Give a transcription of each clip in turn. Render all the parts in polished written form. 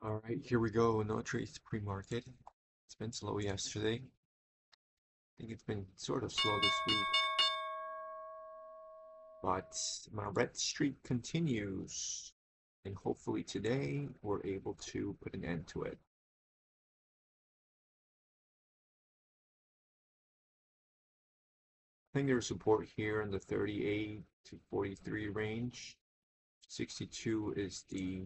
All right, here we go. No trades pre-market. It's been slow yesterday. I think it's been sort of slow this week, but my red streak continues. And hopefully today we're able to put an end to it. I think there's support here in the 38 to 43 range. 62 is the.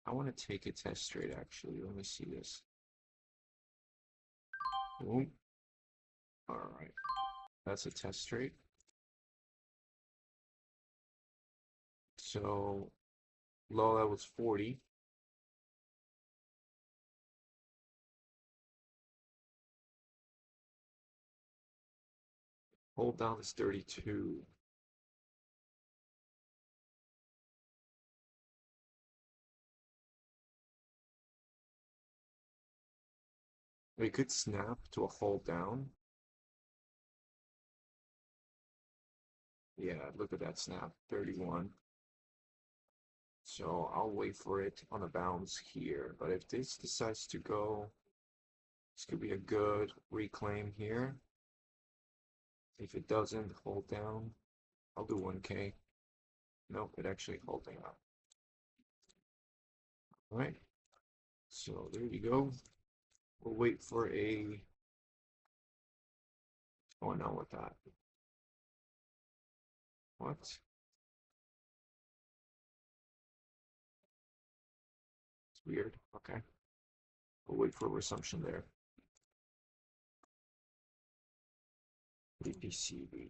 I want to take a test trade actually. Let me see this. Boom. All right, that's a test trade. So low that was 40. Hold down is 32. We could snap to a hold down. Yeah, look at that snap, 31. So I'll wait for it on a bounce here. But if this decides to go, this could be a good reclaim here. If it doesn't hold down, I'll do 1K. Nope, it actually holding up. All right, so there you go. We'll wait for a. What's going on with that? What? It's weird. Okay, we'll wait for a resumption there. BPCB.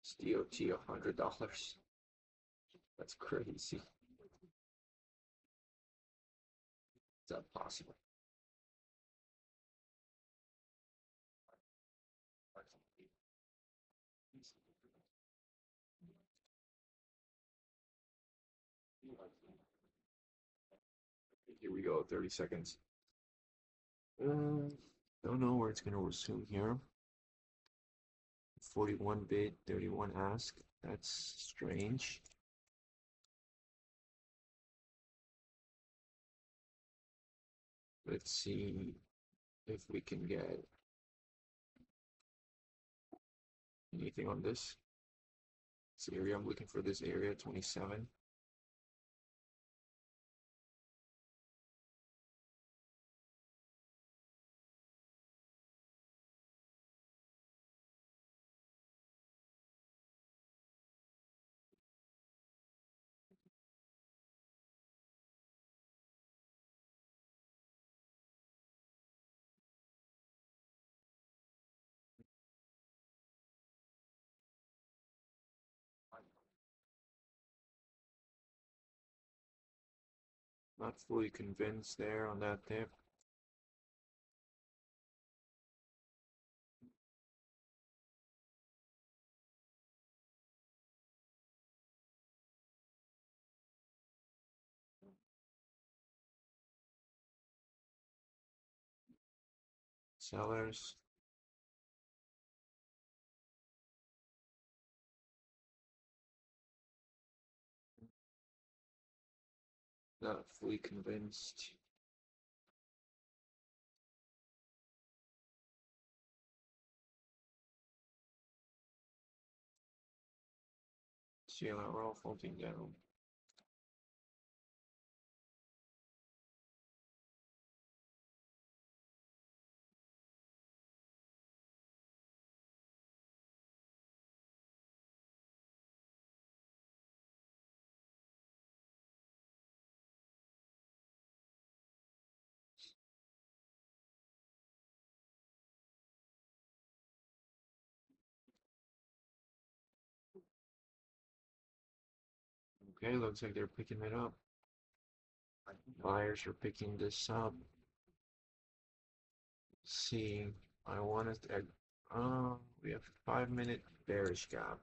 It's DOT $100. That's crazy. Is that possible? Here we go, 30 seconds. Don't know where it's gonna resume here. 41 bid, 31 ask. That's strange. Let's see if we can get anything on this. Area, I'm looking for this area, 27. Not fully convinced there on that tip. Sellers. Not fully convinced. CLRO folding down. Okay, looks like they're picking it up. Buyers are picking this up. Let's see, I wanted to, we have 5-minute bearish gap.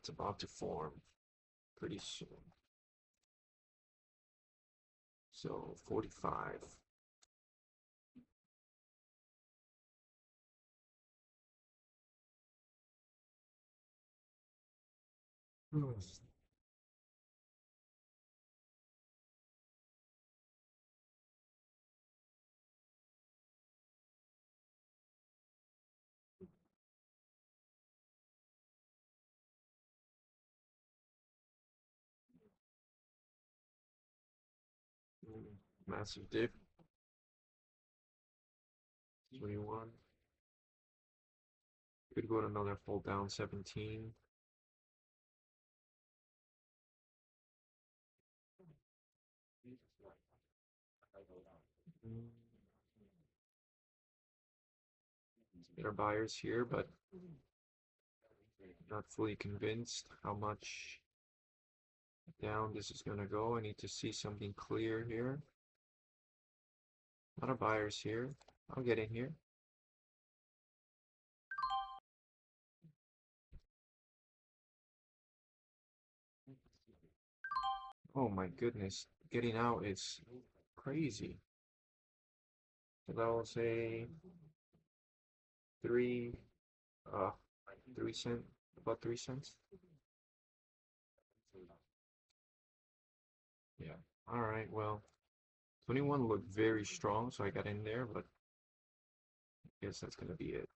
that's about to form pretty soon. So 45. Massive dip. 21. Could go to another full down 17. There are buyers here, but not fully convinced how much down this is going to go. I need to see something clear here. A lot of buyers here. I'll get in here. Oh my goodness, getting out is crazy. So I'll say three, uh, 3 cent, about 3 cents. Yeah. All right. Well, 21 looked very strong, so I got in there, but I guess that's gonna be it.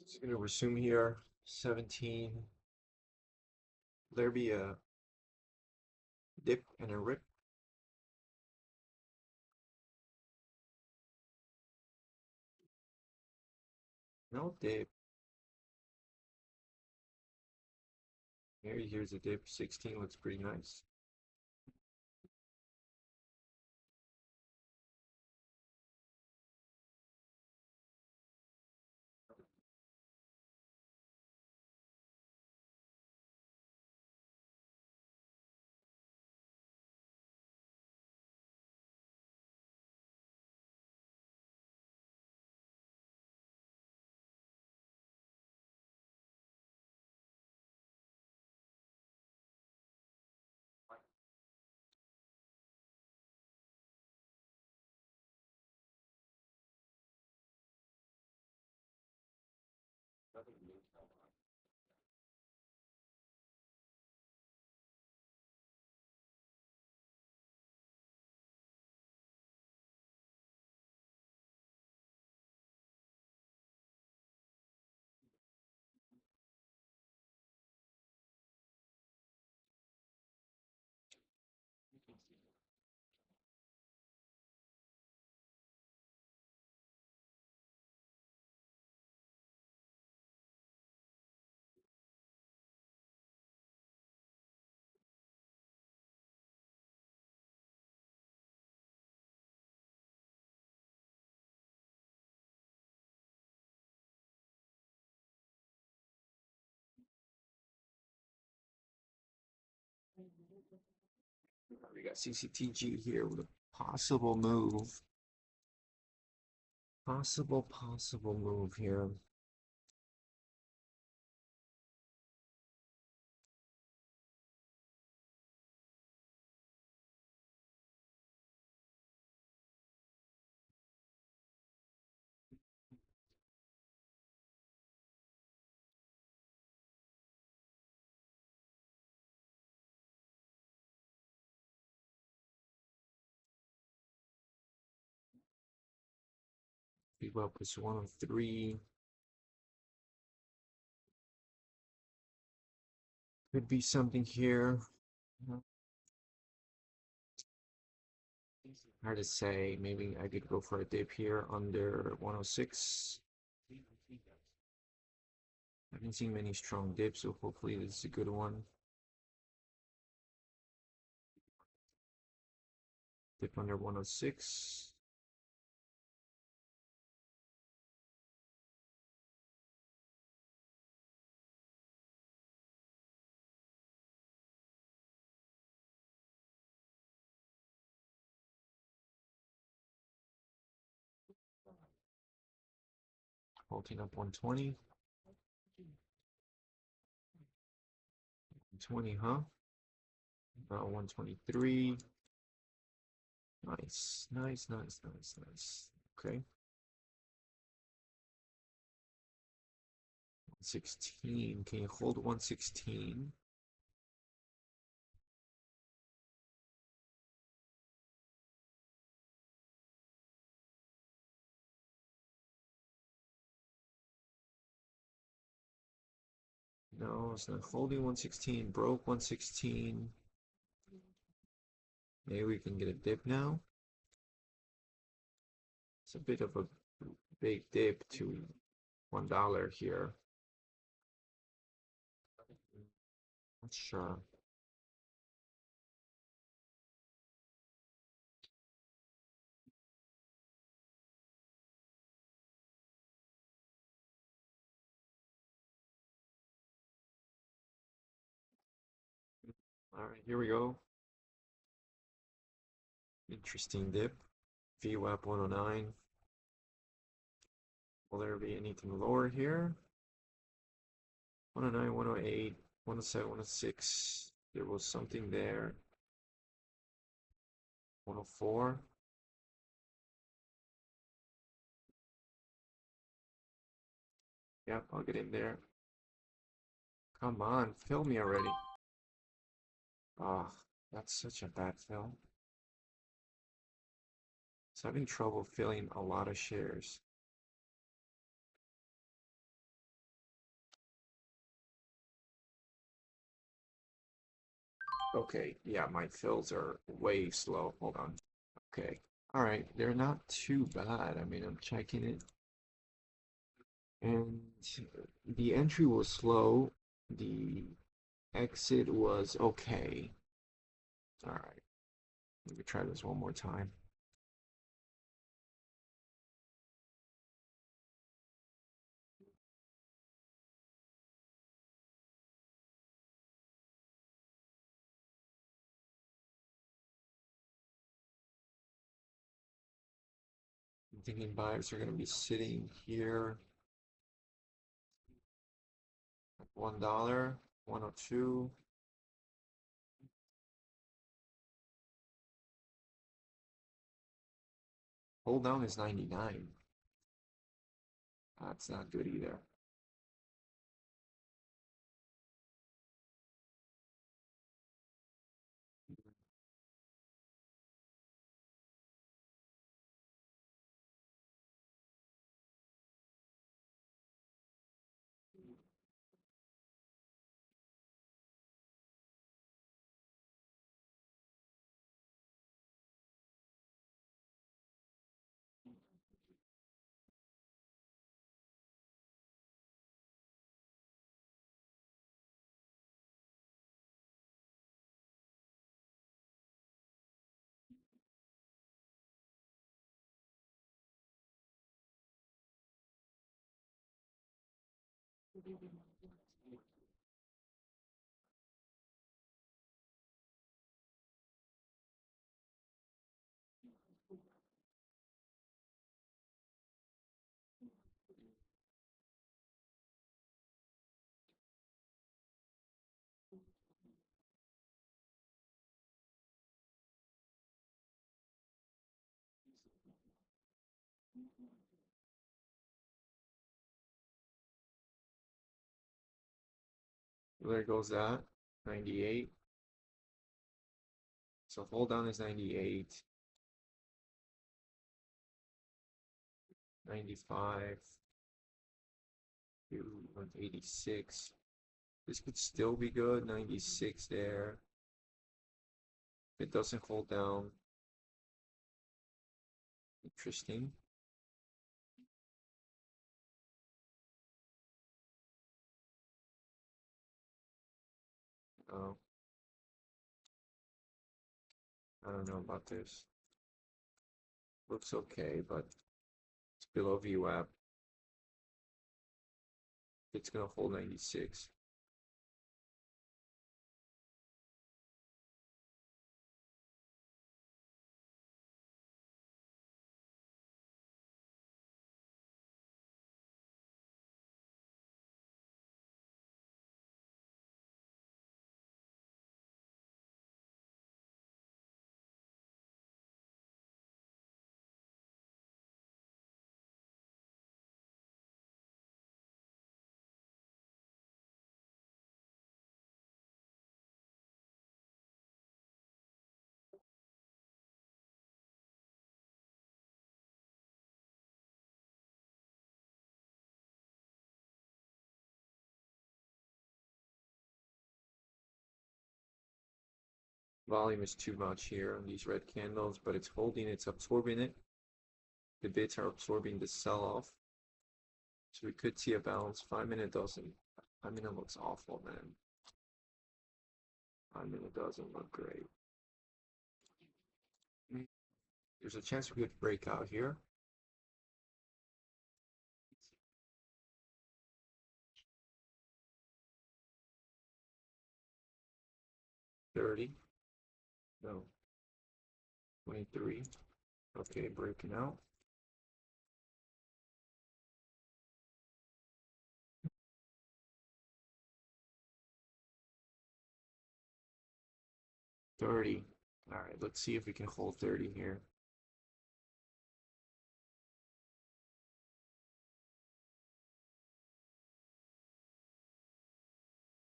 Just gonna resume here. 17. There be a dip and a rip. No dip. Here's a dip. 16 looks pretty nice. We got CCTG here with a possible move. Possible move here. Big up is 103. Could be something here. Hard to say. Maybe I could go for a dip here under 106. I haven't seen many strong dips, so hopefully this is a good one. Dip under 106. Holding up 120. 20, huh? 123. Nice, nice, nice, nice, nice. Okay. 116. Can you hold 116? No, it's not holding 116. Broke 116. Maybe we can get a dip now. It's a bit of a big dip to $1 here. Not sure. All right, here we go. Interesting dip. VWAP 109. Will there be anything lower here? 109, 108, 107, 106. There was something there. 104. Yep, I'll get in there. Come on, fill me already. Ah, that's such a bad fill. It's having trouble filling a lot of shares. Okay, yeah, my fills are way slow. Hold on. Okay. All right, they're not too bad. I mean, I'm checking it. And the entry was slow. The exit was okay. All right. Let me try this one more time. I'm thinking buyers are going to be sitting here at $1, 102. Hold down is 99. That's not good either. There goes that. 98. So hold down is 98. 95. 86. This could still be good. 96 there. It doesn't hold down. Interesting. Oh, I don't know about this. Looks okay, but it's below VWAP. It's gonna hold 96. Volume is too much here on these red candles, but it's holding, it's absorbing it. The bids are absorbing the sell-off. So we could see a bounce. 5 minute doesn't. 5 minute looks awful, man. 5 minute doesn't look great. There's a chance we could break out here. 30. No. 23. Okay, breaking out. $30. All right, let's see if we can hold 30 here.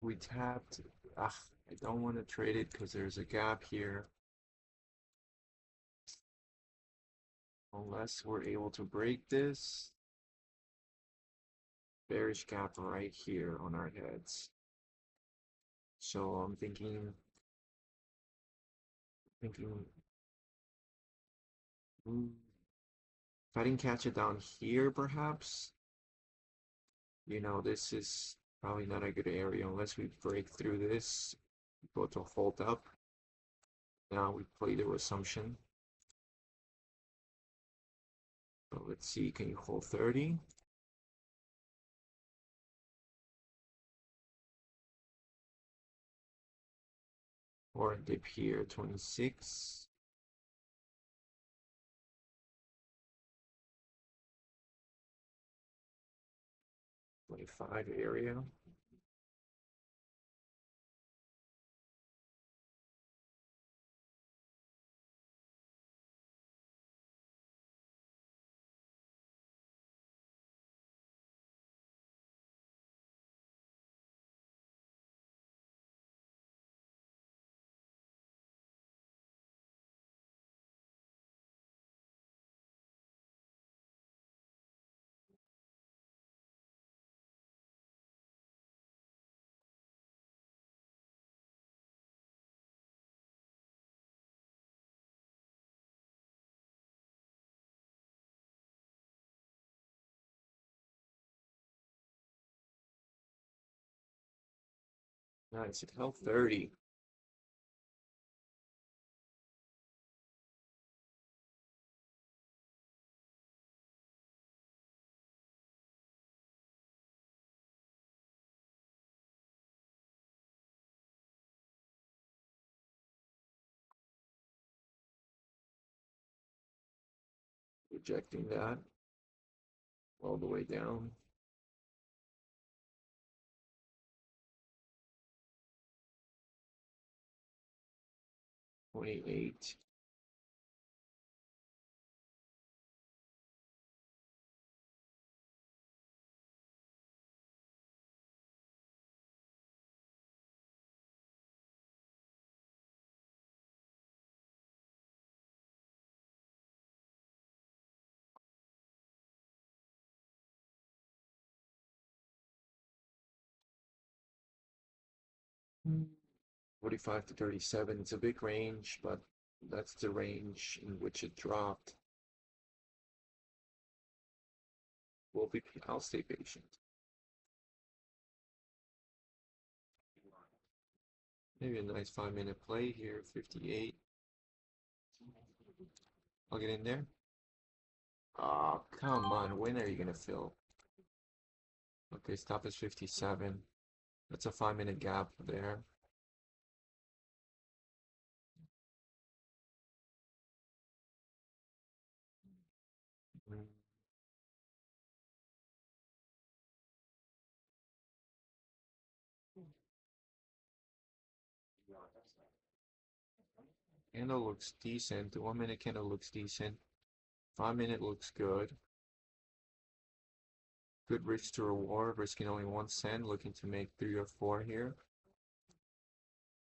We tapped. I don't want to trade it because there's a gap here. Unless we're able to break this. Bearish gap right here on our heads. So I'm thinking, if I didn't catch it down here, perhaps, this is probably not a good area unless we break through this, go to hold up. Now we play the assumption. So let's see, can you hold 30? Or a dip here, 26. 25 area. Nice, it held 30. Rejecting that all the way down. 28. Mm. 45 to 37. It's a big range, but that's the range in which it dropped. I'll stay patient. Maybe a nice 5 minute play here, 58. I'll get in there. Oh, come on. When are you gonna fill? Okay, stop is 57. That's a 5 minute gap there. Mm. Candle looks decent. The 1 minute candle looks decent. 5 minute looks good. Good risk to reward, risking only 1 cent, looking to make 3 or 4 here.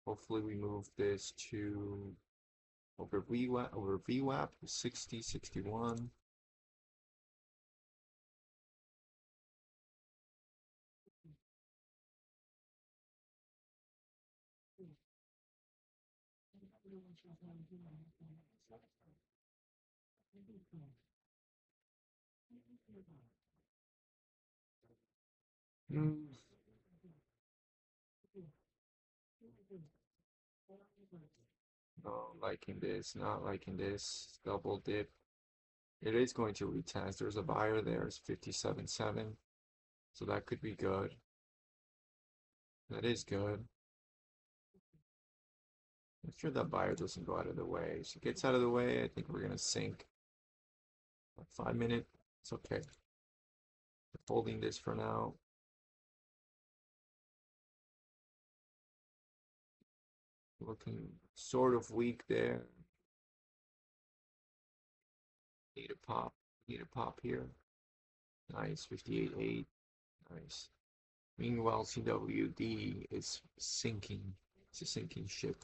Hopefully we move this to over VWAP 60, 61. Hmm. No, liking this, not liking this. Double dip. It is going to retest. There's a buyer there. It's 57.7. So that could be good. That is good. Make sure that buyer doesn't go out of the way. If it gets out of the way, I think we're gonna sink. 5 minute. It's okay. Holding this for now. Looking sort of weak there. Need a pop. Need a pop here. Nice. 58.8. Nice. Meanwhile, CWD is sinking. It's a sinking ship.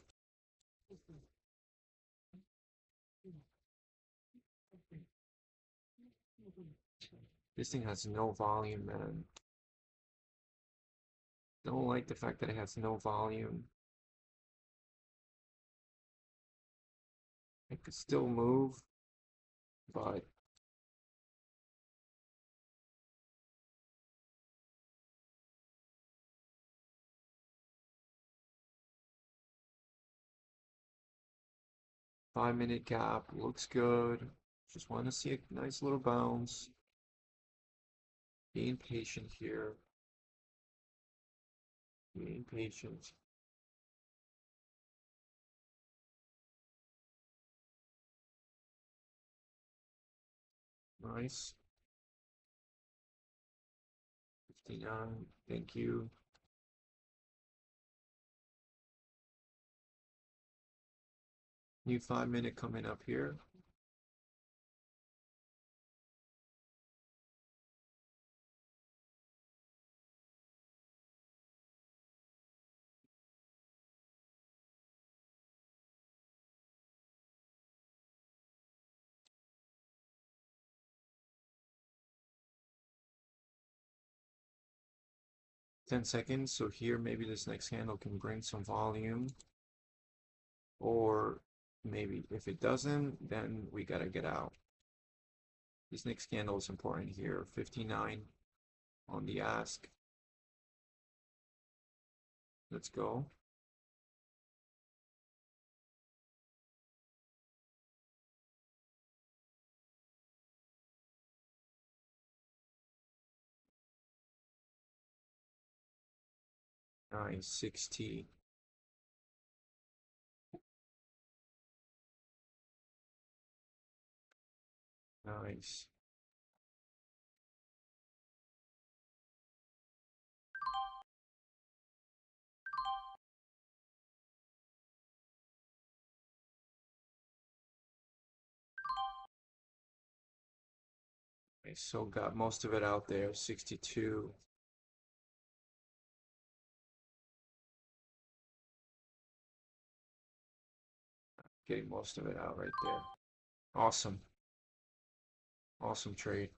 This thing has no volume, man. Don't like the fact that it has no volume. It could still move, but 5 minute gap looks good. Just want to see a nice little bounce. Being patient here. Being patient. Nice. 59. Thank you. New 5 minute coming up here. Ten seconds. So here, maybe this next candle can bring some volume. Or maybe if it doesn't, then we gotta get out. This next candle is important here. 59 on the ask. Let's go. Nice. 60. Nice. I still got most of it out there. 62. Getting most of it out right there. Awesome. Awesome trade.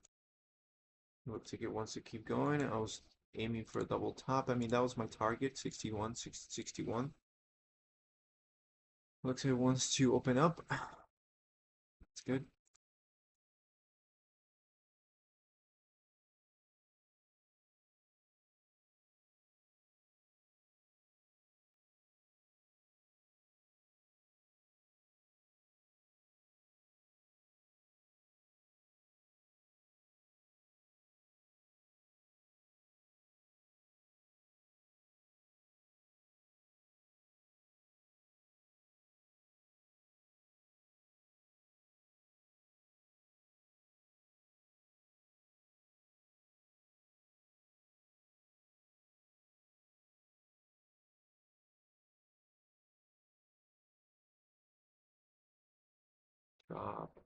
Looks like it wants to keep going. I was aiming for a double top. I mean, that was my target, 61, 61. Looks like it wants to open up. That's good. Drop.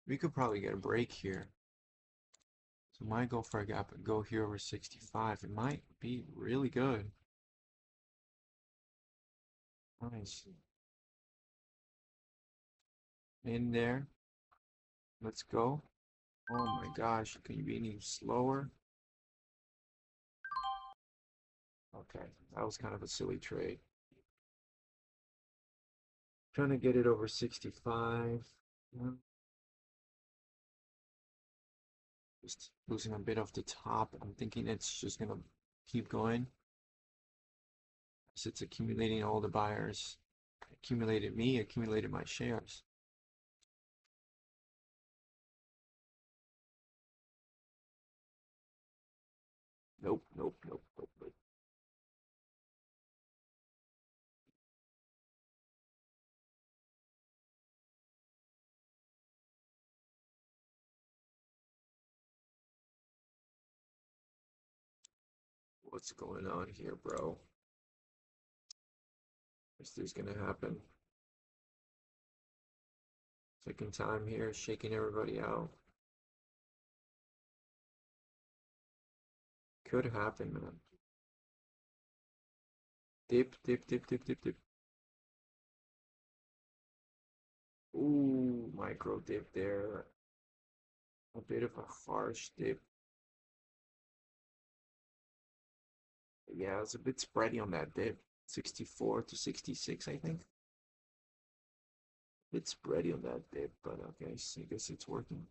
We could probably get a break here. So might go for a gap and go here over 65. It might be really good. Nice. In there. Let's go. Oh my gosh, can you be any slower? Okay, that was kind of a silly trade. Trying to get it over 65. Yeah. Just losing a bit off the top. I'm thinking it's just gonna keep going. So it's accumulating all the buyers. Accumulated me, accumulated my shares. Nope, nope, nope, nope, nope. What's going on here, bro? This is gonna happen. Taking time here, shaking everybody out. Could happen, man. Dip, dip, dip, dip, dip, dip. Ooh, micro dip there. A bit of a harsh dip. Yeah, it's a bit spready on that dip. 64 to 66, I think. A bit spready on that dip, but okay, so I guess it's working.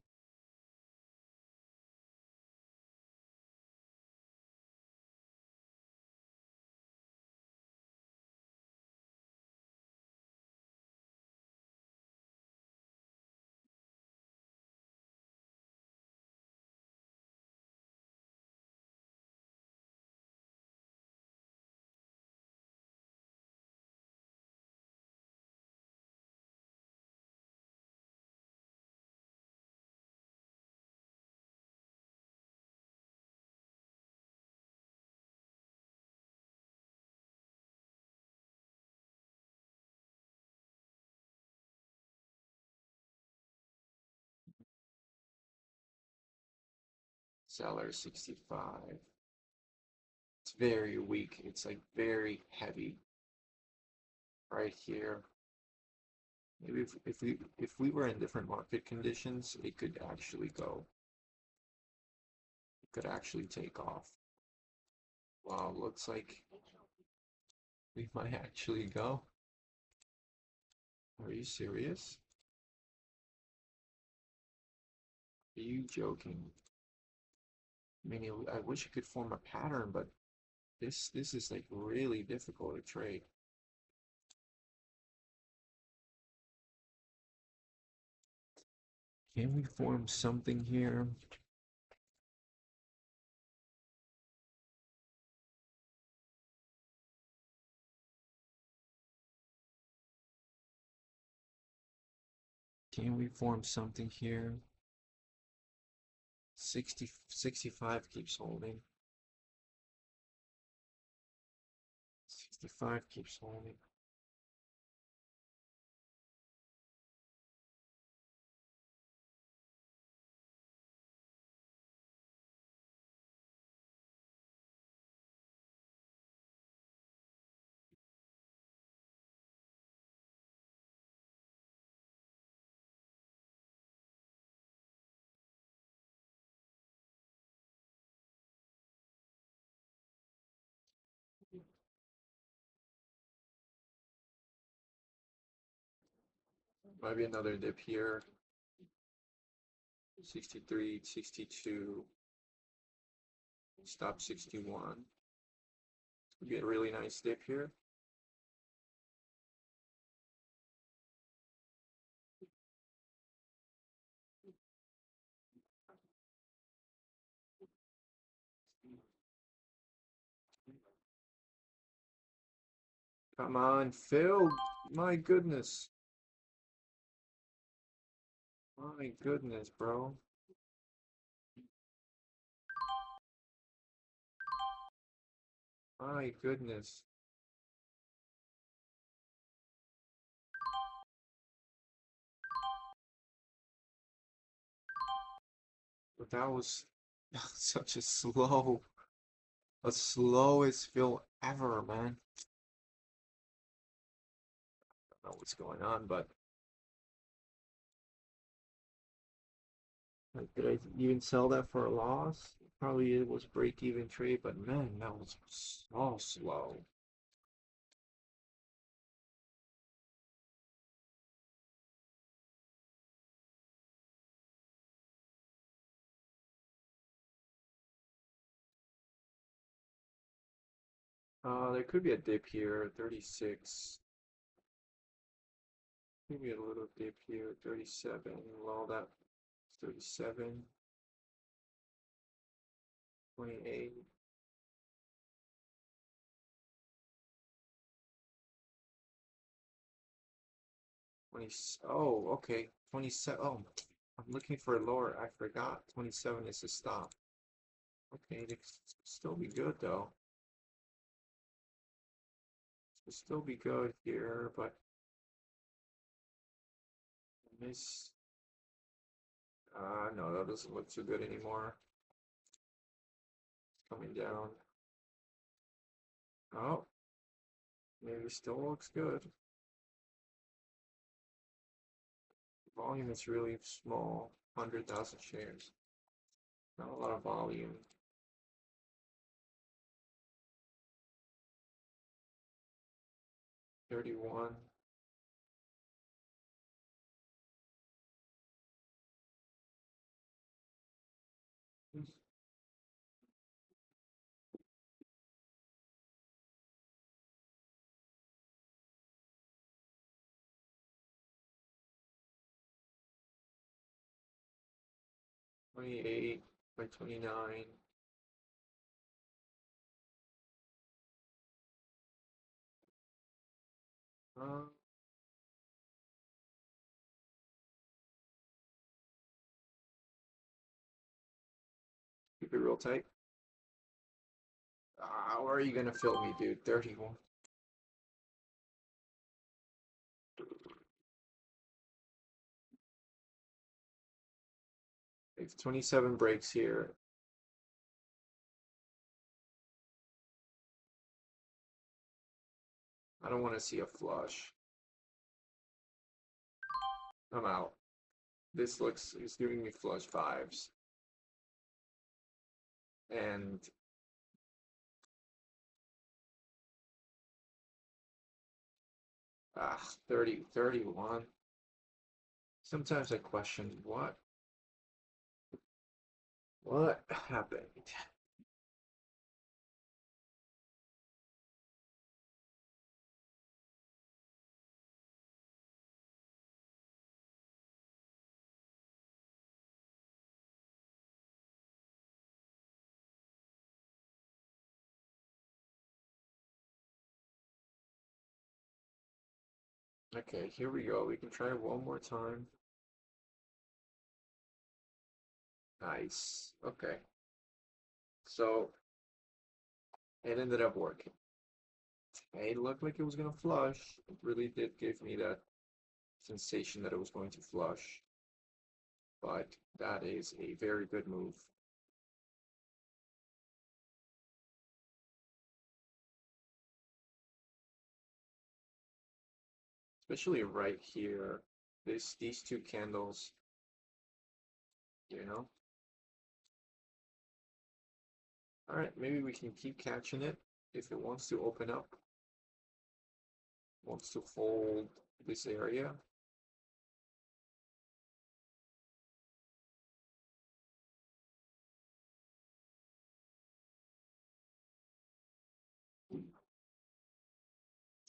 Seller 65. It's very weak. It's like very heavy right here. Maybe if we were in different market conditions, it could actually go. It could actually take off. Wow, looks like we might actually go. Are you serious? Are you joking? I mean, I wish it could form a pattern, but this is like really difficult to trade. Can we form something here? Can we form something here? 65 keeps holding. 65 keeps holding. Maybe another dip here. 63, 62. Stop 61. Could be a really nice dip here. Come on, Phil. My goodness. My goodness, bro. My goodness. But that was such a the slowest fill ever, man. I don't know what's going on, but like, did I even sell that for a loss? Probably it was break-even trade, but man, that was so slow. There could be a dip here, 36. Maybe a little dip here, 37. Well, that 37, 28. 20, oh, okay. 27. Oh, I'm looking for a lower. I forgot. 27 is a stop. Okay, it could still be good though. It could still be good here, but this. No, that doesn't look too good anymore. It's coming down. Oh, maybe still looks good. Volume is really small. 100,000 shares. Not a lot of volume. 31. 28 by 29. Uh, Keep it real tight. Where are you gonna fill me, dude? 31. If 27 breaks here, I don't want to see a flush. I'm out. This looks, it's giving me flush vibes. And 30, 31. Sometimes I question what happened. Okay, here we go. We can try it one more time. Nice. Okay. So it ended up working. It looked like it was gonna flush. It really did give me that sensation that it was going to flush. But that is a very good move. Especially right here. These two candles, you know. Alright, maybe we can keep catching it if it wants to open up. Wants to hold this area. If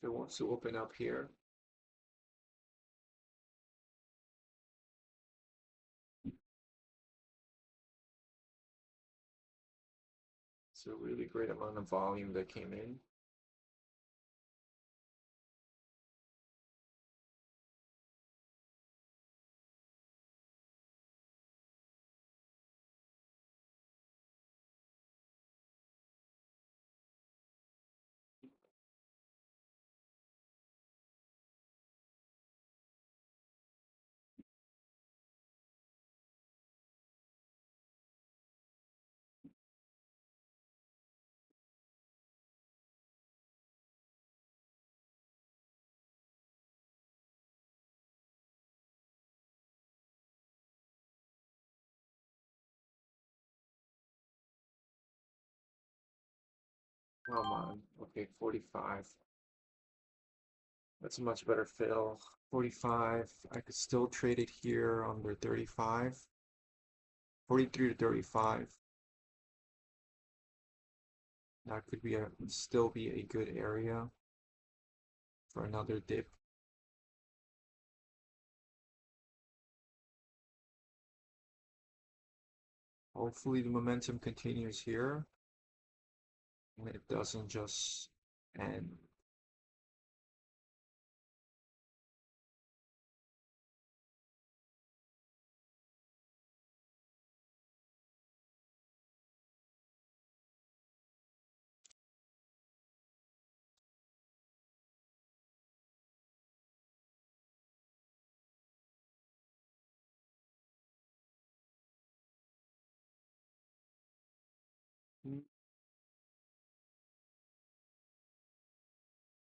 it wants to open up here. It's a really great amount of volume that came in. Come on. Okay, 45. That's a much better fill. 45. I could still trade it here under 35. 43 to 35. That could be still be a good area for another dip. Hopefully the momentum continues here and it doesn't just end.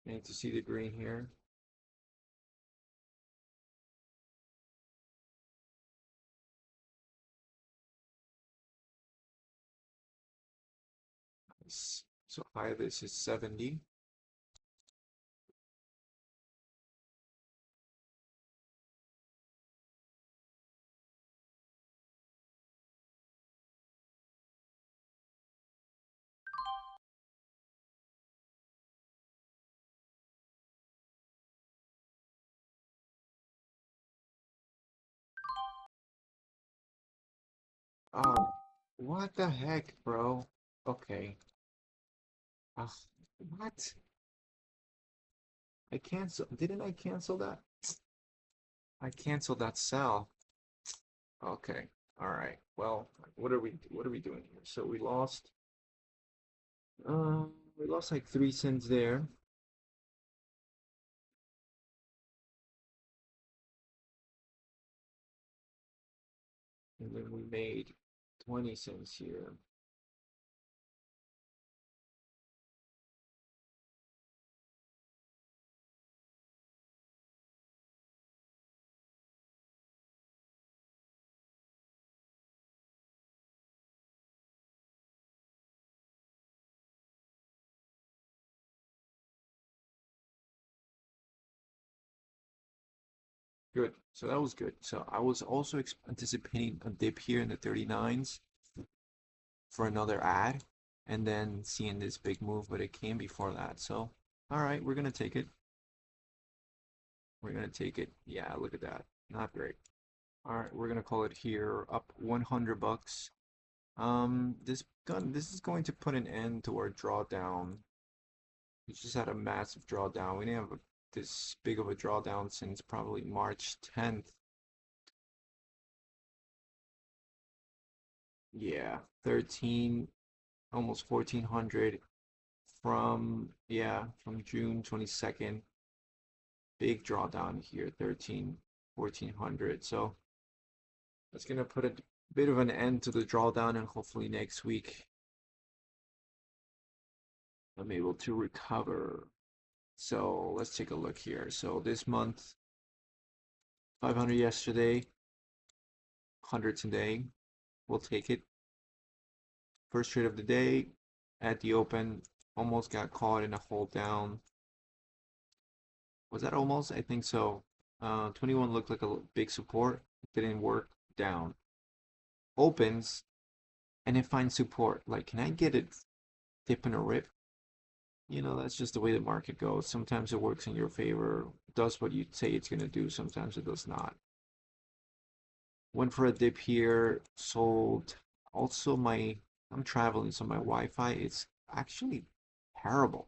Need to see the green here. Nice. So high of this is 70. Oh, what the heck, bro? Okay. Uh, what? I cancel. Didn't I cancel that? I canceled that sell. Okay. All right. Well, what are we doing here? So we lost like 3 cents there. And then we made 20 cents here. Good. So that was good. So I was also anticipating a dip here in the 39s for another ad and then seeing this big move, but it came before that. So, all right, we're gonna take it. We're gonna take it. Yeah, look at that. Not great. All right, we're gonna call it here up 100 bucks. This is going to put an end to our drawdown. We just had a massive drawdown. We didn't have this big of a drawdown since probably March 10th. Yeah, 13, almost 1400 from June 22nd. Big drawdown here, 13, 1400. So that's gonna put a bit of an end to the drawdown, and hopefully next week I'm able to recover. So let's take a look here. So this month, 500 yesterday, 100 today. We'll take it. First trade of the day at the open, almost got caught in a hold down. Was that almost? I think so. 21 looked like a big support. It didn't work. Down. Opens and it finds support. Like, can I get it dip and a rip? That's just the way the market goes. Sometimes it works in your favor, does what you say it's going to do. Sometimes it does not. Went for a dip here, sold. Also, I'm traveling, so my Wi-Fi is actually terrible.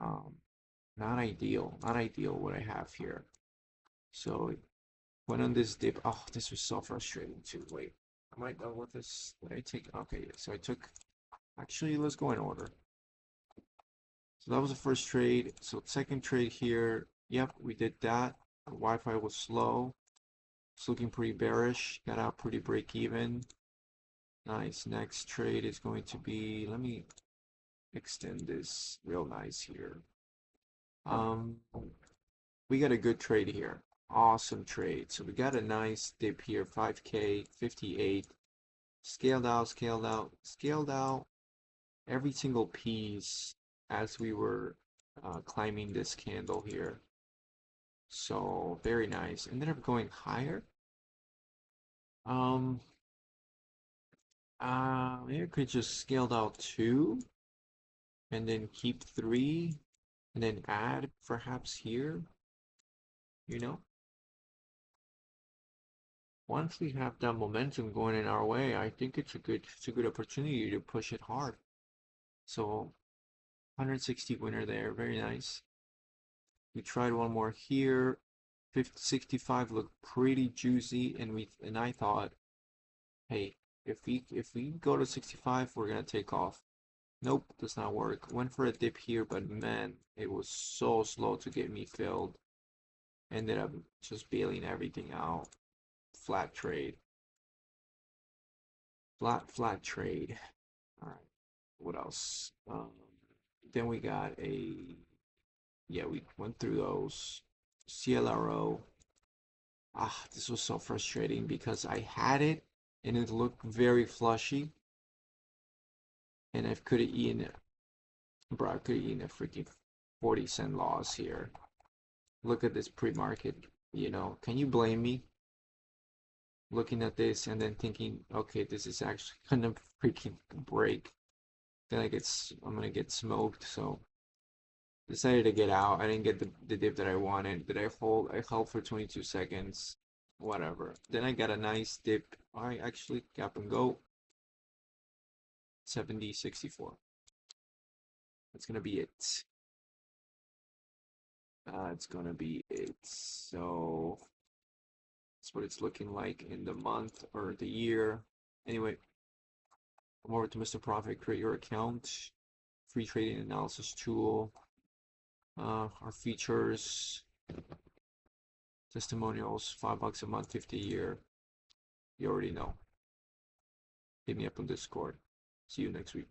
Um, not ideal. Not ideal what I have here. So went on this dip. Oh, this was so frustrating too. Wait, am I done with this? Did I take? Okay, so I took. Actually, let's go in order. So that was the first trade. So second trade here. Yep, we did that. The Wi-Fi was slow. It's looking pretty bearish. Got out pretty break even. Nice. Next trade is going to be. Let me extend this real nice here. We got a good trade here. Awesome trade. So we got a nice dip here. 5K, 58. Scaled out, scaled out, scaled out. every single piece as we were climbing this candle here. So very nice. Ended up going higher. Um, maybe I could just scaled out 2 and then keep 3 and then add perhaps here, you know? Once we have that momentum going in our way, I think it's a good opportunity to push it hard. So 160 winner there, very nice. We tried one more here. 65 looked pretty juicy, and I thought, hey, if we go to 65, we're gonna take off. Nope, does not work. Went for a dip here, but man, it was so slow to get me filled. Ended up just bailing everything out. Flat trade. Flat trade. All right. What else? Then we got yeah, we went through those. CLRO. Ah, this was so frustrating because I had it and it looked very flushy, and I could have eaten, bro, I could have eaten a freaking 40-cent loss here. Look at this pre-market, can you blame me? Looking at this and then thinking, okay, this is actually gonna freaking break. Then I'm gonna get smoked, so decided to get out. I didn't get the dip that I wanted. Did I hold? I held for 22 seconds. Whatever. Then I got a nice dip. I actually gap and go. 70, 64. That's gonna be it. It's gonna be it. So that's what it's looking like in the month or the year. Anyway, come over to Mr. Profit, create your account, free trading analysis tool, our features, testimonials, $5 a month, 50 a year. You already know. Hit me up on Discord. See you next week.